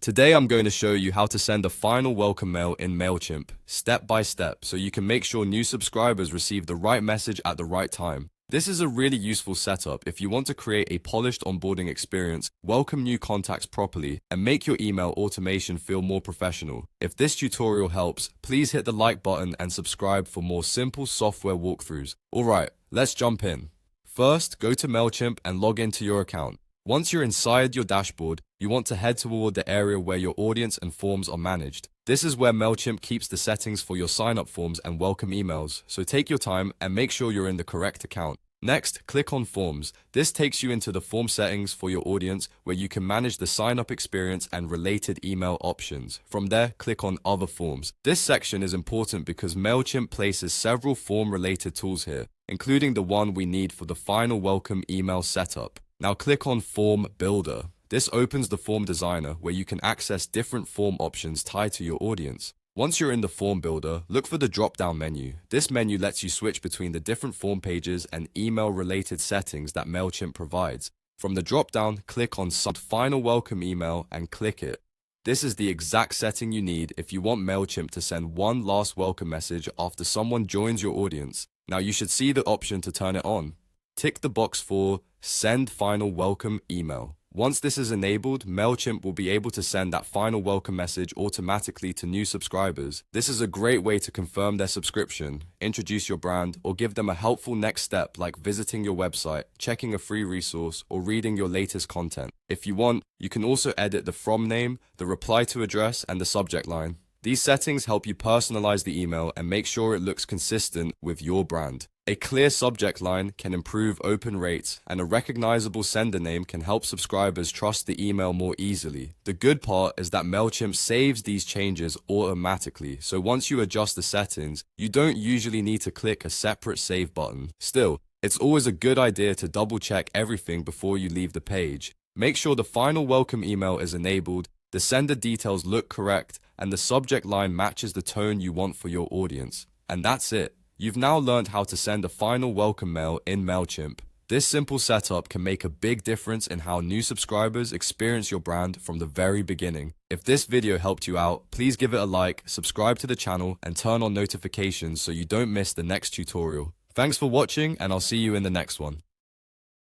Today I'm going to show you how to send a final welcome mail in Mailchimp, step by step, so you can make sure new subscribers receive the right message at the right time. This is a really useful setup if you want to create a polished onboarding experience, welcome new contacts properly, and make your email automation feel more professional. If this tutorial helps, please hit the like button and subscribe for more simple software walkthroughs. Alright, let's jump in. First, go to Mailchimp and log into your account. Once you're inside your dashboard, you want to head toward the area where your audience and forms are managed. This is where Mailchimp keeps the settings for your sign-up forms and welcome emails, so take your time and make sure you're in the correct account. Next, click on Forms. This takes you into the form settings for your audience where you can manage the sign-up experience and related email options. From there, click on Other Forms. This section is important because Mailchimp places several form-related tools here, including the one we need for the final welcome email setup. Now click on Form Builder. This opens the form designer where you can access different form options tied to your audience. Once you're in the form builder, look for the drop-down menu. This menu lets you switch between the different form pages and email-related settings that Mailchimp provides. From the drop-down, click on Send Final Welcome Email and click it. This is the exact setting you need if you want Mailchimp to send one last welcome message after someone joins your audience. Now you should see the option to turn it on. Tick the box for Send Final Welcome Email. Once this is enabled, Mailchimp will be able to send that final welcome message automatically to new subscribers. This is a great way to confirm their subscription, introduce your brand, or give them a helpful next step like visiting your website, checking a free resource, or reading your latest content. If you want, you can also edit the from name, the reply to address, and the subject line. These settings help you personalize the email and make sure it looks consistent with your brand. A clear subject line can improve open rates, and a recognizable sender name can help subscribers trust the email more easily. The good part is that Mailchimp saves these changes automatically, so once you adjust the settings, you don't usually need to click a separate save button. Still, it's always a good idea to double-check everything before you leave the page. Make sure the final welcome email is enabled, the sender details look correct, and the subject line matches the tone you want for your audience. And that's it. You've now learned how to send a final welcome mail in Mailchimp. This simple setup can make a big difference in how new subscribers experience your brand from the very beginning. If this video helped you out, please give it a like, subscribe to the channel, and turn on notifications so you don't miss the next tutorial. Thanks for watching, and I'll see you in the next one.